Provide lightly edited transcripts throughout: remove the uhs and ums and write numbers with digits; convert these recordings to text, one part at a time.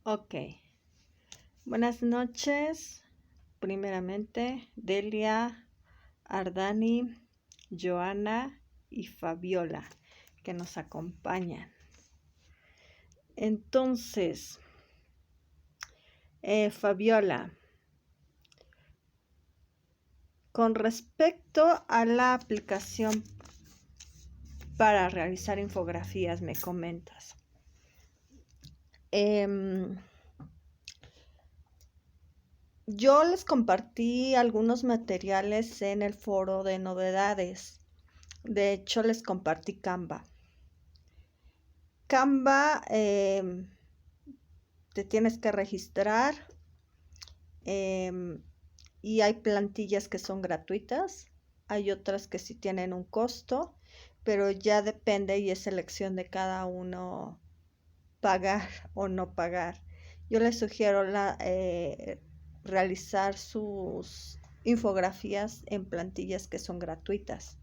Ok, buenas noches. Primeramente, Delia, Ardani, Joana y Fabiola, que nos acompañan. Entonces, Fabiola, con respecto a la aplicación para realizar infografías, me comentas. Yo les compartí algunos materiales en el foro de novedades. De hecho, les compartí Canva. Canva, te tienes que registrar y hay plantillas que son gratuitas. Hay otras que sí tienen un costo, pero ya depende y es elección de cada uno pagar o no pagar. Yo les sugiero realizar sus infografías en plantillas que son gratuitas.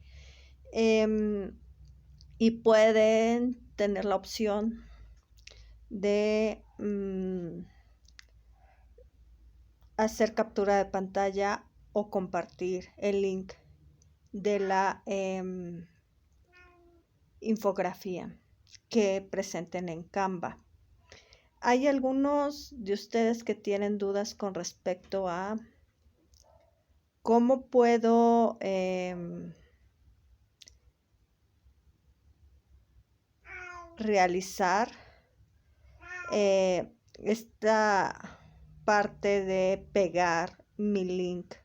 Y pueden tener la opción de hacer captura de pantalla o compartir el link de la infografía que presenten en Canva. Hay algunos de ustedes que tienen dudas con respecto a cómo puedo realizar esta parte de pegar mi link,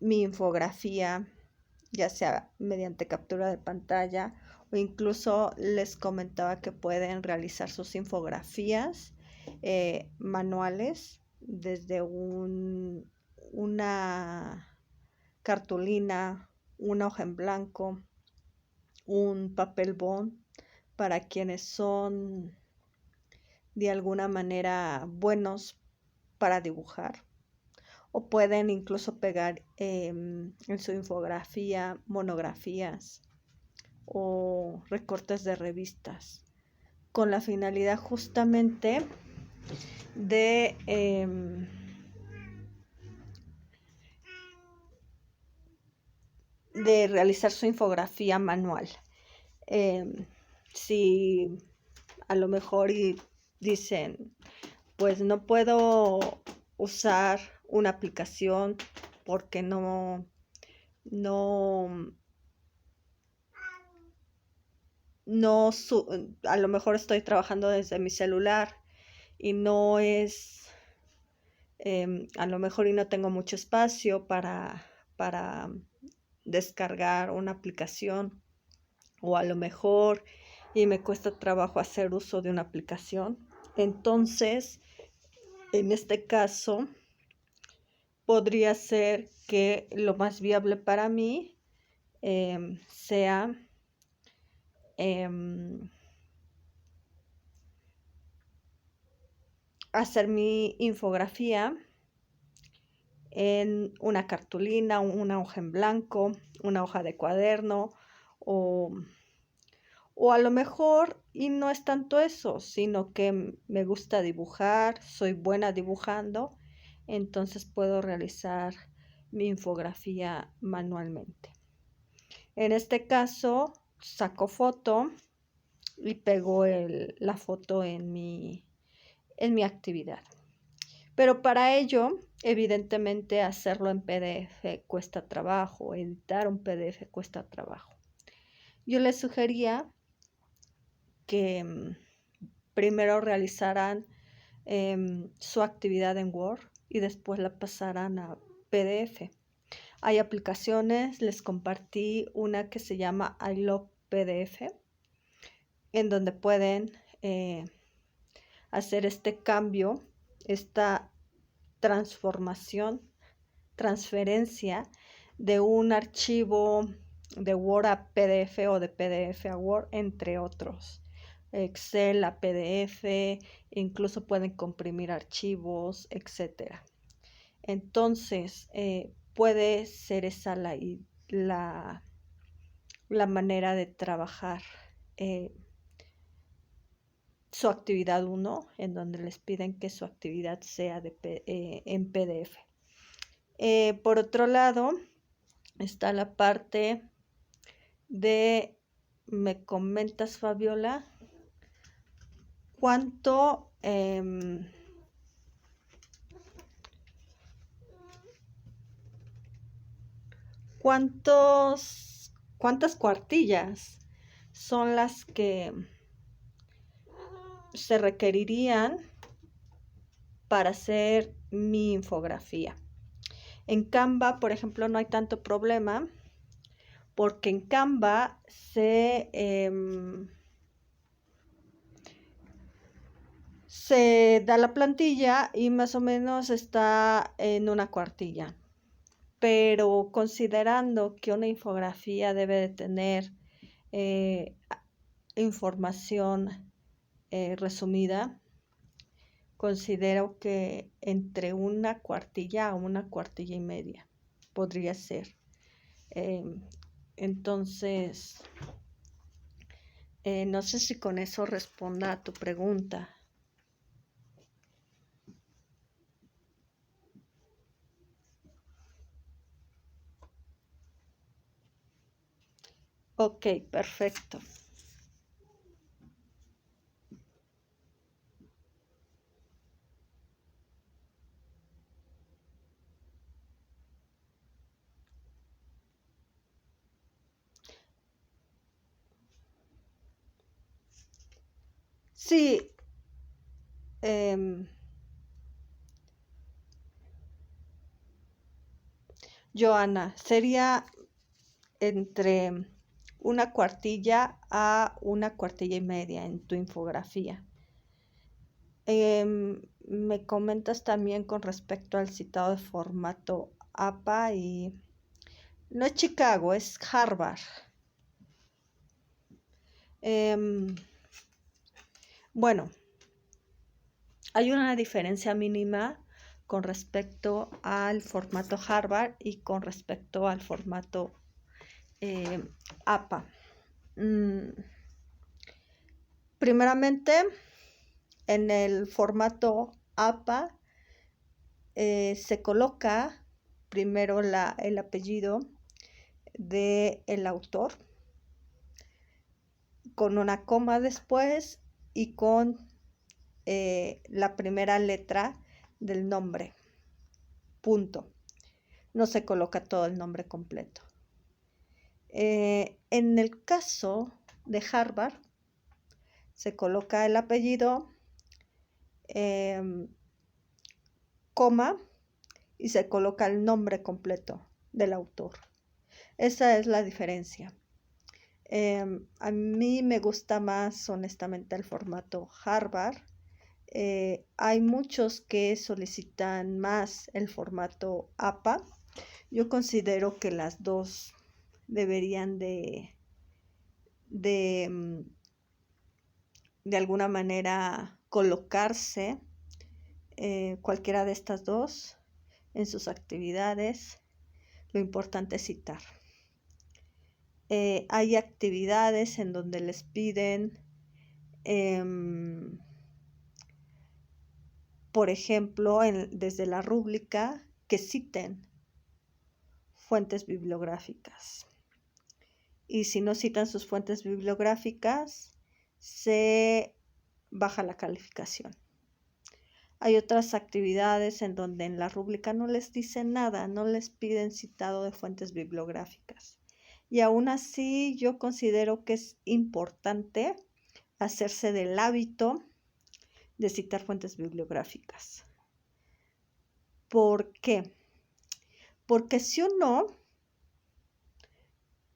mi infografía, ya sea mediante captura de pantalla o incluso les comentaba que pueden realizar sus infografías manuales desde una cartulina, una hoja en blanco, un papel bond para quienes son de alguna manera buenos para dibujar, o pueden incluso pegar en su infografía monografías o recortes de revistas con la finalidad justamente de realizar su infografía manual. Si a lo mejor dicen, pues no puedo usar una aplicación porque a lo mejor estoy trabajando desde mi celular y no es, a lo mejor y no tengo mucho espacio para descargar una aplicación, o a lo mejor y me cuesta trabajo hacer uso de una aplicación. Entonces, en este caso, podría ser que lo más viable para mí sea hacer mi infografía en una cartulina, una hoja en blanco, una hoja de cuaderno, o a lo mejor y no es tanto eso, sino que me gusta dibujar, soy buena dibujando, entonces puedo realizar mi infografía manualmente. En este caso, saco foto y pego la foto en mi actividad. Pero para ello, evidentemente, hacerlo en PDF cuesta trabajo, editar un PDF cuesta trabajo. Yo les sugería que primero realizaran su actividad en Word y después la pasarán a PDF. Hay aplicaciones, les compartí una que se llama I Love PDF, en donde pueden hacer este cambio, esta transferencia de un archivo de Word a PDF o de PDF a Word, entre otros. Excel a PDF, incluso pueden comprimir archivos, etcétera. Entonces, puede ser esa la manera de trabajar su actividad 1, en donde les piden que su actividad sea en PDF. Por otro lado, está la parte de, me comentas, Fabiola, cuántas cuartillas son las que se requerirían para hacer mi infografía. En Canva, por ejemplo, no hay tanto problema porque en Canva se da la plantilla y más o menos está en una cuartilla. Pero considerando que una infografía debe de tener información resumida, considero que entre una cuartilla a una cuartilla y media podría ser. Entonces, no sé si con eso responda a tu pregunta. Ok, perfecto. Sí, Joana, sería entre una cuartilla a una cuartilla y media en tu infografía. Me comentas también con respecto al citado de formato APA y no es Chicago, es Harvard. Bueno, hay una diferencia mínima con respecto al formato Harvard y con respecto al formato APA. Primeramente, en el formato APA se coloca primero el apellido del autor con una coma después y con la primera letra del nombre. Punto. No se coloca todo el nombre completo. En el caso de Harvard, se coloca el apellido, coma, y se coloca el nombre completo del autor. Esa es la diferencia. A mí me gusta más, honestamente, el formato Harvard. Hay muchos que solicitan más el formato APA. Yo considero que las dos deberían de alguna manera colocarse, cualquiera de estas dos en sus actividades. Lo importante es citar. Hay actividades en donde les piden, por ejemplo, desde la rúbrica, que citen fuentes bibliográficas. Y si no citan sus fuentes bibliográficas, se baja la calificación. Hay otras actividades en donde en la rúbrica no les dicen nada, no les piden citado de fuentes bibliográficas. Y aún así yo considero que es importante hacerse del hábito de citar fuentes bibliográficas. ¿Por qué? Porque si uno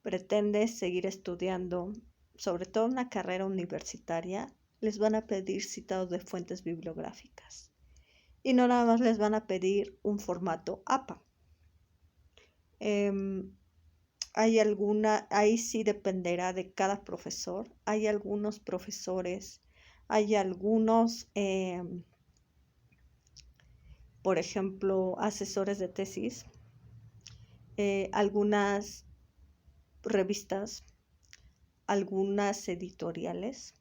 pretende seguir estudiando, sobre todo una carrera universitaria, les van a pedir citados de fuentes bibliográficas. Y no nada más les van a pedir un formato APA. Ahí sí dependerá de cada profesor. Hay algunos profesores, hay algunos, por ejemplo, asesores de tesis, algunas revistas, algunas editoriales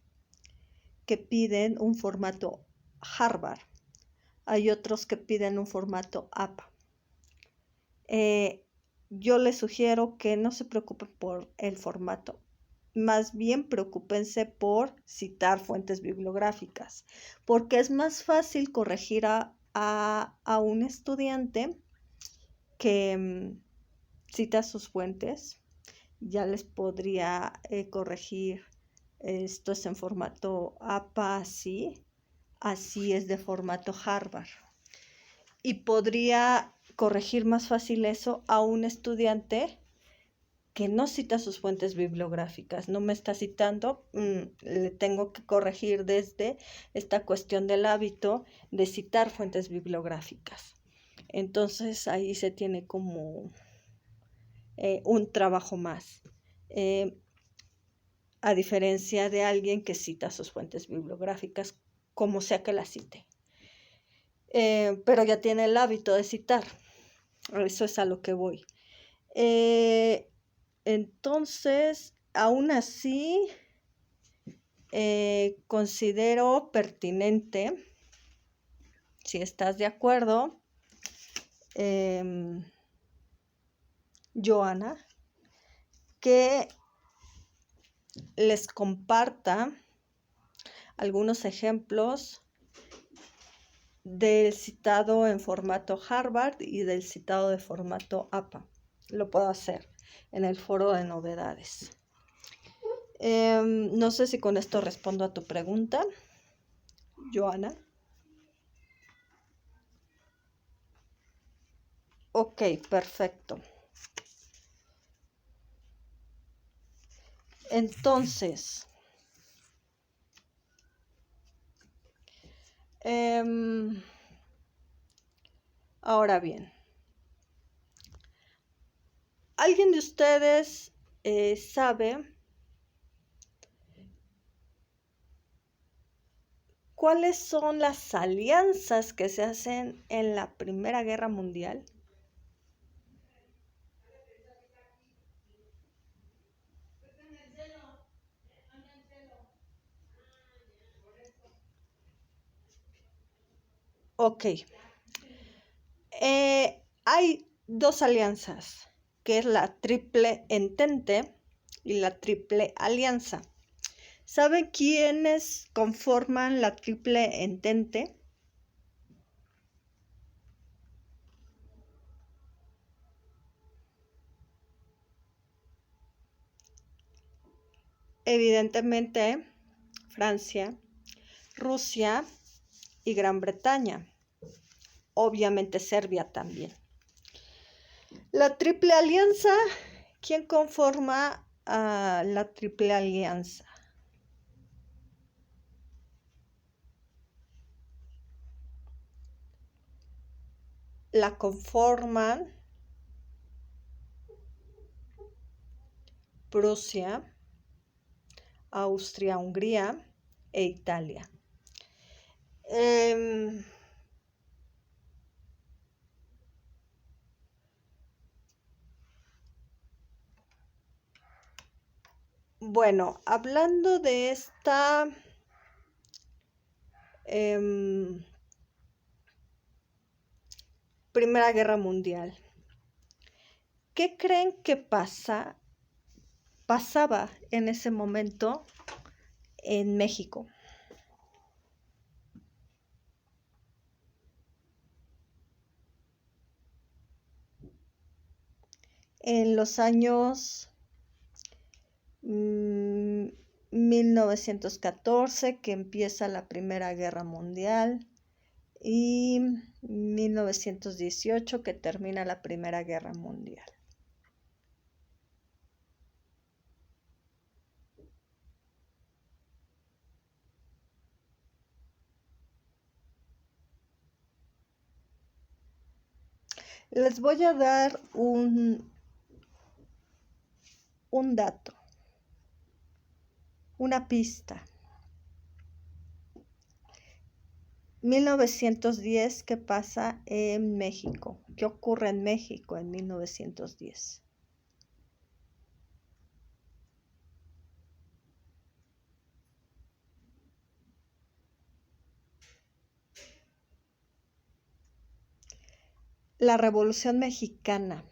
que piden un formato Harvard. Hay otros que piden un formato APA. Yo les sugiero que no se preocupen por el formato. Más bien preocúpense por citar fuentes bibliográficas, porque es más fácil corregir a un estudiante que cita sus fuentes. Ya les podría corregir, esto es en formato APA, así es de formato Harvard. Y podría corregir más fácil eso a un estudiante que no cita sus fuentes bibliográficas, no me está citando, le tengo que corregir desde esta cuestión del hábito de citar fuentes bibliográficas. Entonces ahí se tiene como un trabajo más, a diferencia de alguien que cita sus fuentes bibliográficas, como sea que las cite. Pero ya tiene el hábito de citar, eso es a lo que voy. Entonces, aún así, considero pertinente, si estás de acuerdo, Joana, que les comparta algunos ejemplos del citado en formato Harvard y del citado de formato APA. Lo puedo hacer en el foro de novedades. No sé si con esto respondo a tu pregunta, Joana. Ok, perfecto. Entonces, ahora bien, ¿alguien de ustedes sabe cuáles son las alianzas que se hacen en la Primera Guerra Mundial? Ok. Hay dos alianzas, que es la Triple Entente y la Triple Alianza. ¿Saben quiénes conforman la Triple Entente? Evidentemente, Francia, Rusia y Gran Bretaña. Obviamente Serbia también. La Triple Alianza, ¿quién conforma a la Triple Alianza? La conforman Prusia, Austria-Hungría e Italia. Bueno, hablando de esta Primera Guerra Mundial, ¿qué creen que pasaba en ese momento en México? En los años 1914, que empieza la Primera Guerra Mundial, y 1918, que termina la Primera Guerra Mundial. Les voy a dar un dato, una pista. 1910, ¿qué pasa en México? ¿Qué ocurre en México en 1910? La Revolución Mexicana.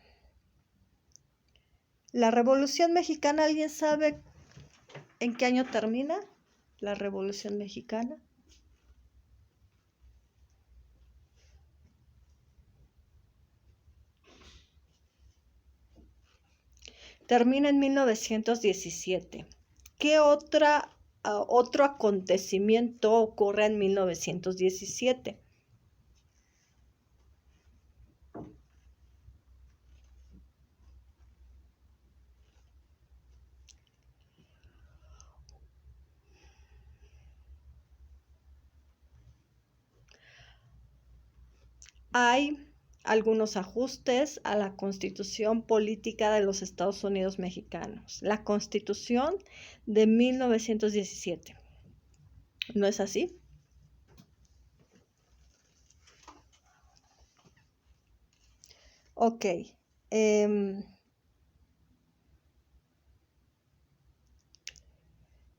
La Revolución Mexicana, ¿alguien sabe en qué año termina la Revolución Mexicana? Termina en 1917. ¿Qué otro acontecimiento ocurre en 1917? Hay algunos ajustes a la Constitución Política de los Estados Unidos Mexicanos, la Constitución de 1917. ¿No es así? Ok.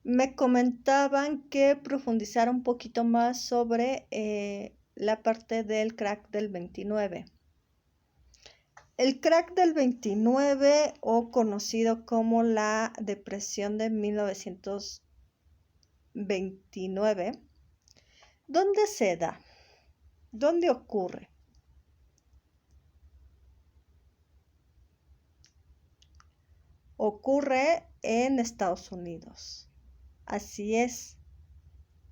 Me comentaban que profundizara un poquito más sobre la parte del crack del 29. El crack del 29, o conocido como la depresión de 1929, ¿dónde se da? ¿Dónde ocurre? Ocurre en Estados Unidos. Así es,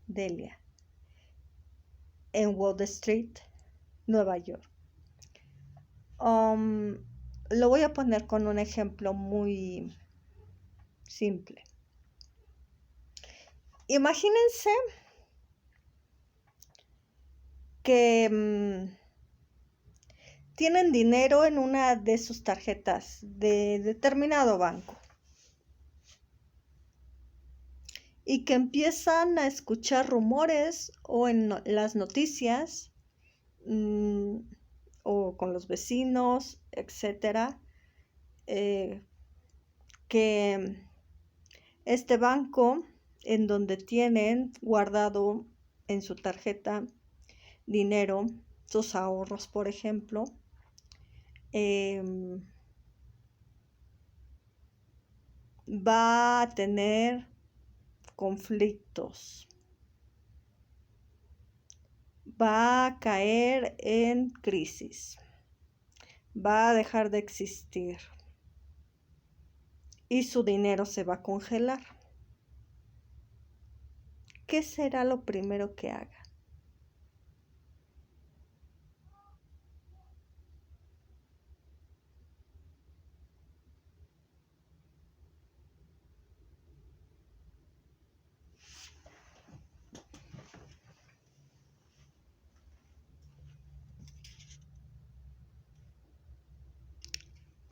Delia. En Wall Street, Nueva York. Lo voy a poner con un ejemplo muy simple. Imagínense que tienen dinero en una de sus tarjetas de determinado banco y que empiezan a escuchar rumores o en las noticias o con los vecinos, etcétera, que este banco en donde tienen guardado en su tarjeta dinero, sus ahorros, por ejemplo, va a tener conflictos, va a caer en crisis, va a dejar de existir y su dinero se va a congelar. ¿Qué será lo primero que haga?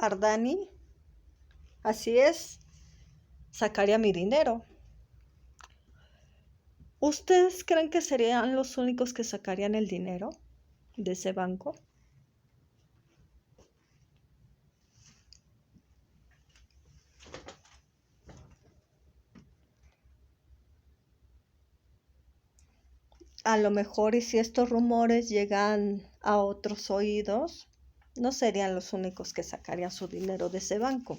Ardani, así es, sacaría mi dinero. ¿Ustedes creen que serían los únicos que sacarían el dinero de ese banco? A lo mejor, y si estos rumores llegan a otros oídos, no serían los únicos que sacarían su dinero de ese banco.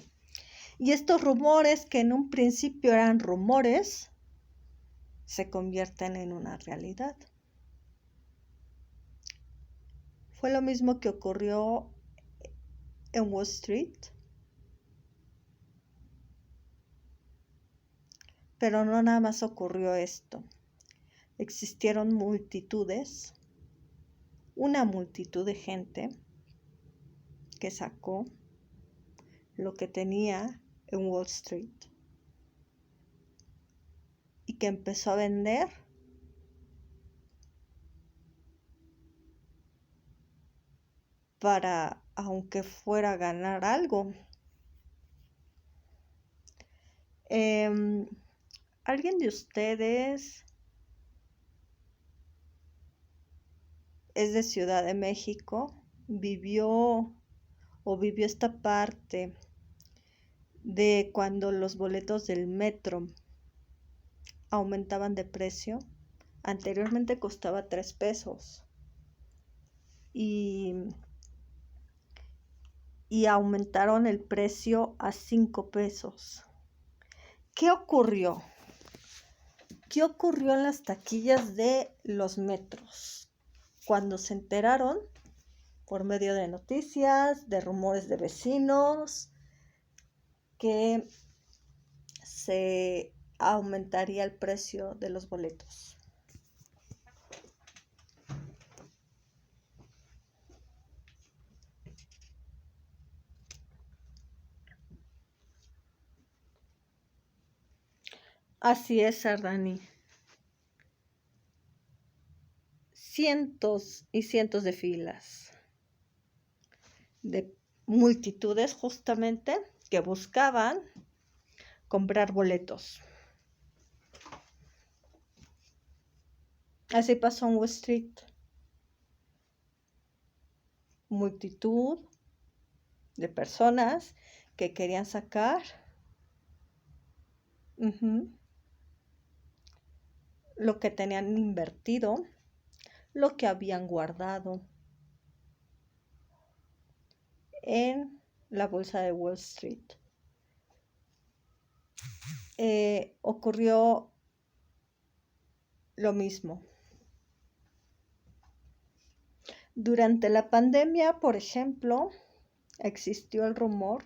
Y estos rumores, que en un principio eran rumores, se convierten en una realidad. Fue lo mismo que ocurrió en Wall Street. Pero no nada más ocurrió esto. Existieron multitudes, una multitud de gente que sacó lo que tenía en Wall Street y que empezó a vender para, aunque fuera a ganar algo. ¿Alguien de ustedes es de Ciudad de México? ¿Vivió esta parte de cuando los boletos del metro aumentaban de precio? Anteriormente costaba 3 pesos y y aumentaron el precio a 5 pesos. ¿Qué ocurrió? ¿Qué ocurrió en las taquillas de los metros? Cuando se enteraron, por medio de noticias, de rumores de vecinos, que se aumentaría el precio de los boletos. Así es, Ardani. Cientos y cientos de filas, de multitudes justamente que buscaban comprar boletos. Así pasó en Wall Street. Multitud de personas que querían sacar lo que tenían invertido, lo que habían guardado en la bolsa de Wall Street. Ocurrió lo mismo. Durante la pandemia, por ejemplo, existió el rumor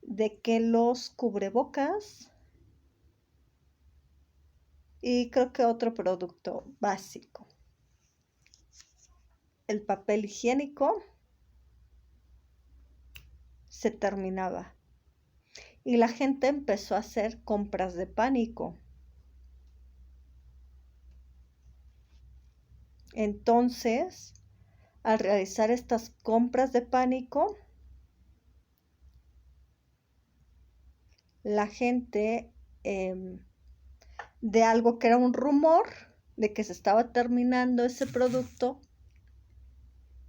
de que los cubrebocas y creo que otro producto básico, el papel higiénico, se terminaba y la gente empezó a hacer compras de pánico. Entonces, al realizar estas compras de pánico, la gente de algo que era un rumor de que se estaba terminando ese producto,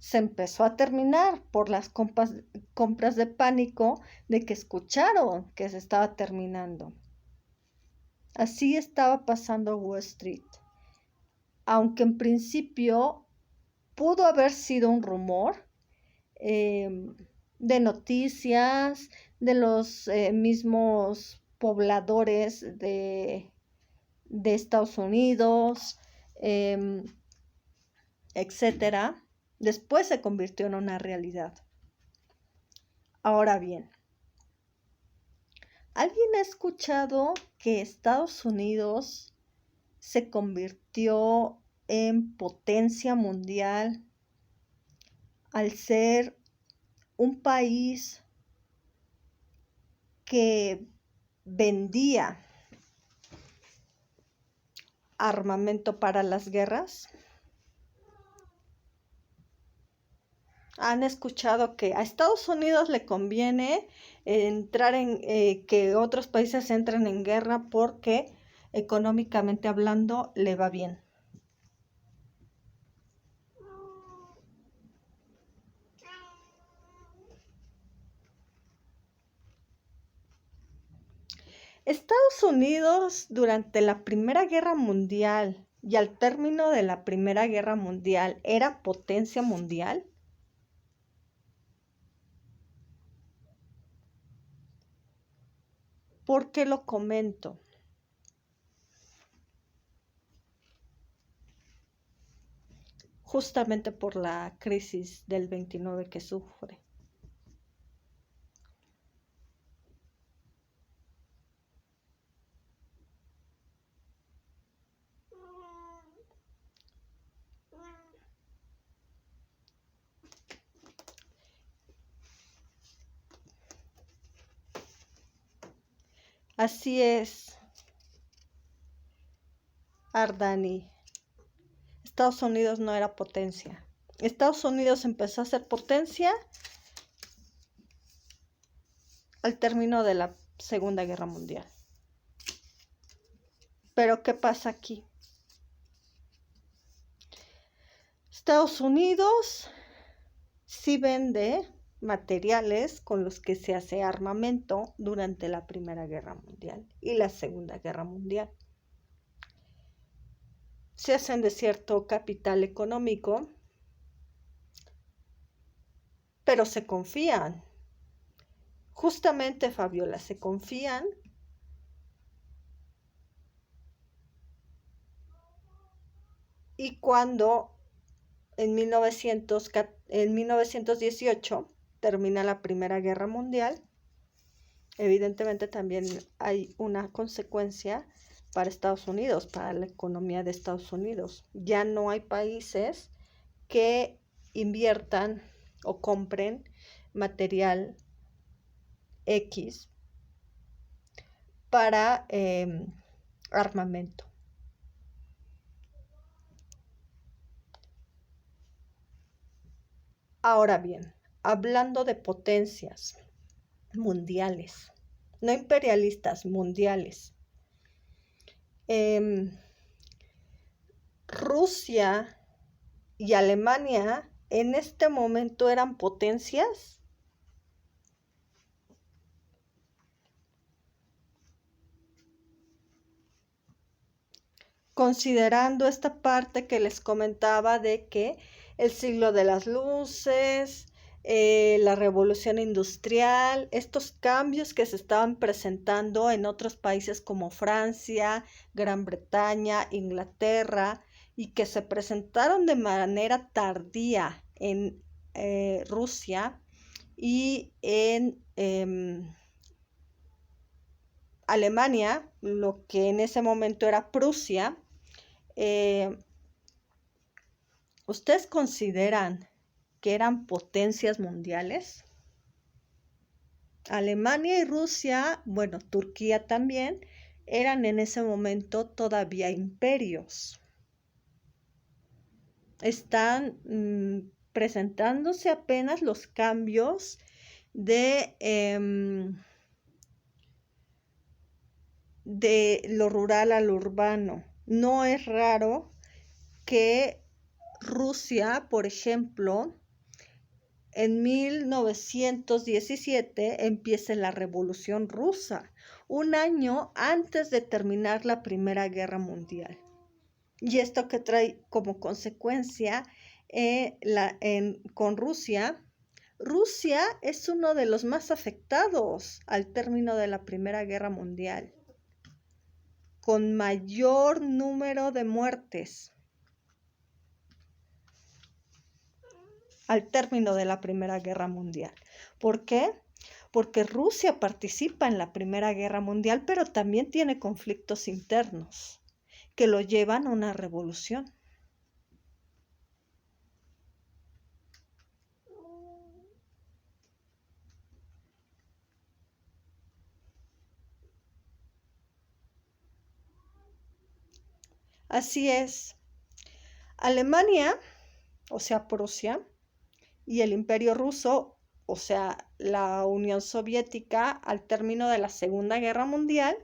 se empezó a terminar por las compras de pánico de que escucharon que se estaba terminando. Así estaba pasando Wall Street. Aunque en principio pudo haber sido un rumor de noticias, de los mismos pobladores de Estados Unidos, etcétera, después se convirtió en una realidad. Ahora bien, ¿alguien ha escuchado que Estados Unidos se convirtió en potencia mundial al ser un país que vendía armamento para las guerras? Han escuchado que a Estados Unidos le conviene entrar en que otros países entren en guerra porque económicamente hablando le va bien. Estados Unidos durante la Primera Guerra Mundial y al término de la Primera Guerra Mundial era potencia mundial. ¿Por qué lo comento? Justamente por la crisis del 29 que sufre. Así es, Ardani. Estados Unidos no era potencia. Estados Unidos empezó a ser potencia al término de la Segunda Guerra Mundial. Pero ¿qué pasa aquí? Estados Unidos sí vende materiales con los que se hace armamento durante la Primera Guerra Mundial y la Segunda Guerra Mundial. Se hacen de cierto capital económico, pero se confían. Justamente, Fabiola, se confían y cuando en 1918 termina la Primera Guerra Mundial, evidentemente también hay una consecuencia para Estados Unidos, para la economía de Estados Unidos. Ya no hay países que inviertan o compren material X para armamento. Ahora bien, hablando de potencias mundiales, no imperialistas, mundiales. Rusia y Alemania en este momento eran potencias. Considerando esta parte que les comentaba de que el siglo de las luces, la revolución industrial, estos cambios que se estaban presentando en otros países como Francia, Gran Bretaña, Inglaterra, y que se presentaron de manera tardía en Rusia y en Alemania, lo que en ese momento era Prusia. ¿Ustedes consideran que eran potencias mundiales? Alemania y Rusia, bueno, Turquía también, eran en ese momento todavía imperios. Están presentándose apenas los cambios de lo rural al urbano. No es raro que Rusia, por ejemplo, en 1917 empiece la Revolución Rusa, un año antes de terminar la Primera Guerra Mundial. Y esto que trae como consecuencia con Rusia. Rusia es uno de los más afectados al término de la Primera Guerra Mundial, con mayor número de muertes al término de la Primera Guerra Mundial. ¿Por qué? Porque Rusia participa en la Primera Guerra Mundial, pero también tiene conflictos internos que lo llevan a una revolución. Así es. Alemania, o sea, Prusia, y el Imperio Ruso, o sea, la Unión Soviética, al término de la Segunda Guerra Mundial,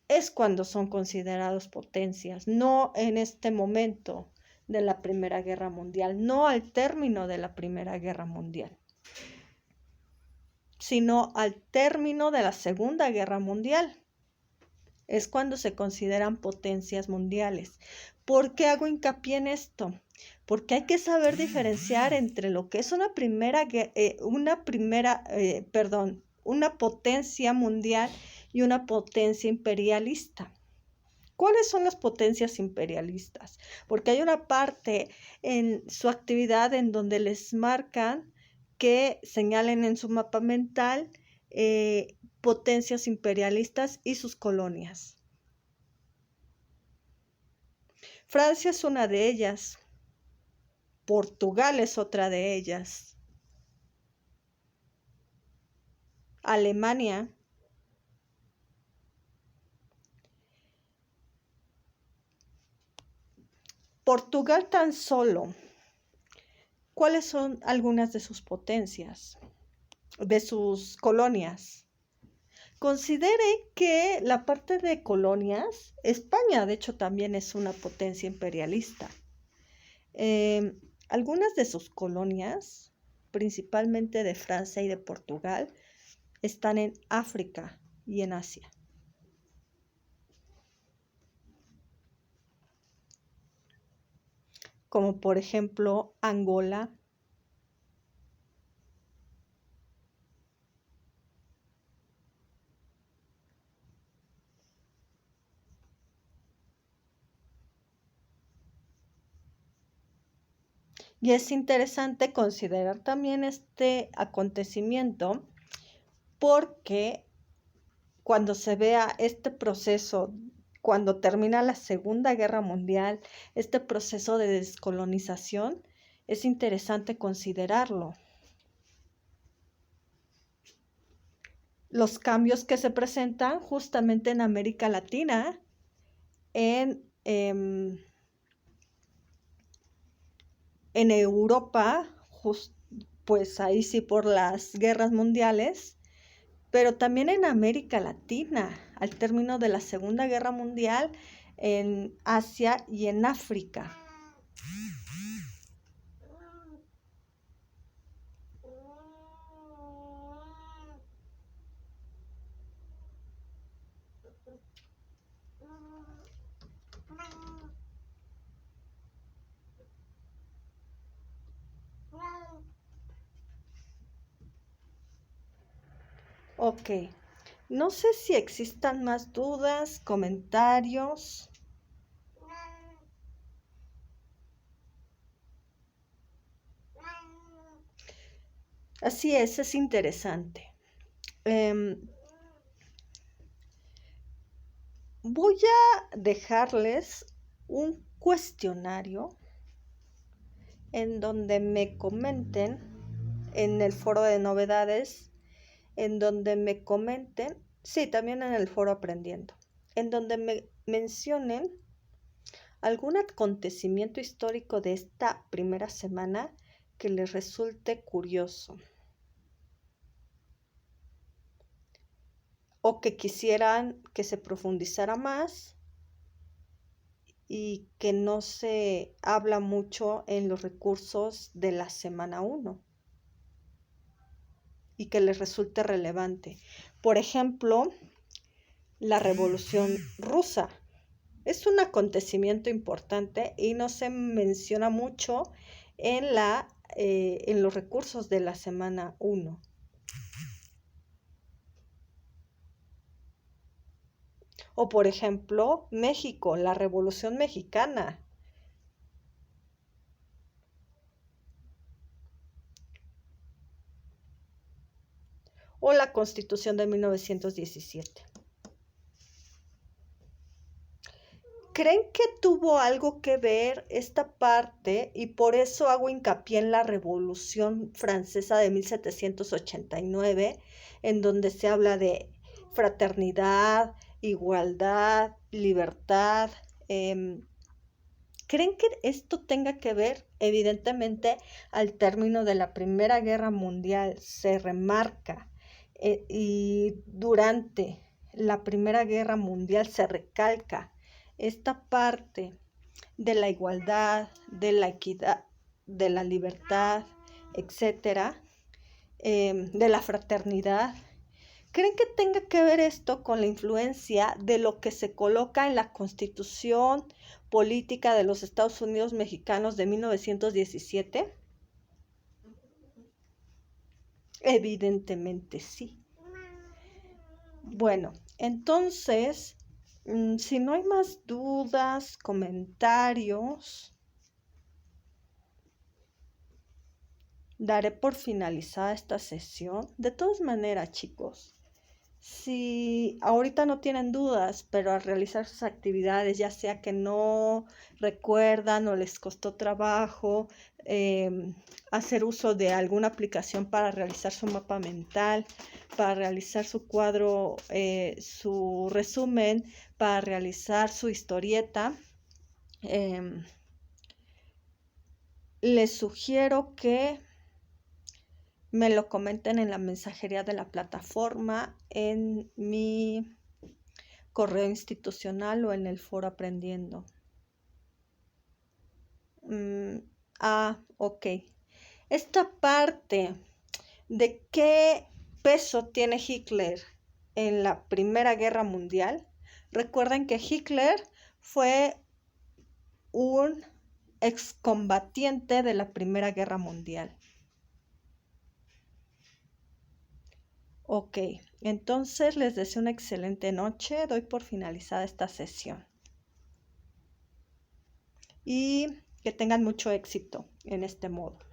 es cuando son considerados potencias, no en este momento de la Primera Guerra Mundial, no al término de la Primera Guerra Mundial, sino al término de la Segunda Guerra Mundial. Es cuando se consideran potencias mundiales. ¿Por qué hago hincapié en esto? Porque hay que saber diferenciar entre lo que es una potencia mundial y una potencia imperialista. ¿Cuáles son las potencias imperialistas? Porque hay una parte en su actividad en donde les marcan que señalen en su mapa mental potencias imperialistas y sus colonias. Francia es una de ellas. Portugal es otra de ellas. Alemania. Portugal tan solo. ¿Cuáles son algunas de sus potencias? De sus colonias. Considere que la parte de colonias, España de hecho también es una potencia imperialista. Algunas de sus colonias, principalmente de Francia y de Portugal, están en África y en Asia. Como por ejemplo Angola, Y es interesante considerar también este acontecimiento porque cuando se vea este proceso, cuando termina la Segunda Guerra Mundial, este proceso de descolonización, es interesante considerarlo. Los cambios que se presentan justamente en América Latina, en Europa, pues ahí sí por las guerras mundiales, pero también en América Latina, al término de la Segunda Guerra Mundial, en Asia y en África. Ok, no sé si existan más dudas, comentarios. Así es interesante. Voy a dejarles un cuestionario en donde me comenten en el foro de novedades, en donde me comenten, sí, también en el foro aprendiendo, en donde me mencionen algún acontecimiento histórico de esta primera semana que les resulte curioso o que quisieran que se profundizara más y que no se habla mucho en los recursos de la semana 1 y que les resulte relevante. Por ejemplo, la Revolución Rusa. Es un acontecimiento importante y no se menciona mucho en los recursos de la semana 1. O por ejemplo, México, la Revolución Mexicana. O la Constitución de 1917. ¿Creen que tuvo algo que ver esta parte y por eso hago hincapié en la Revolución Francesa de 1789, en donde se habla de fraternidad, igualdad, libertad? ¿Creen que esto tenga que ver? Evidentemente, al término de la Primera Guerra Mundial se remarca y durante la Primera Guerra Mundial se recalca esta parte de la igualdad, de la equidad, de la libertad, etcétera, de la fraternidad. ¿Creen que tenga que ver esto con la influencia de lo que se coloca en la Constitución Política de los Estados Unidos Mexicanos de 1917? Evidentemente sí. Bueno, entonces, si no hay más dudas, comentarios, daré por finalizada esta sesión. De todas maneras, chicos, si ahorita no tienen dudas, pero al realizar sus actividades, ya sea que no recuerdan o les costó trabajo hacer uso de alguna aplicación para realizar su mapa mental, para realizar su cuadro, su resumen, para realizar su historieta, les sugiero que me lo comenten en la mensajería de la plataforma, en mi correo institucional o en el foro aprendiendo. Ok. Esta parte de qué peso tiene Hitler en la Primera Guerra Mundial. Recuerden que Hitler fue un excombatiente de la Primera Guerra Mundial. Ok, entonces les deseo una excelente noche. Doy por finalizada esta sesión. Y Que tengan mucho éxito en este modo.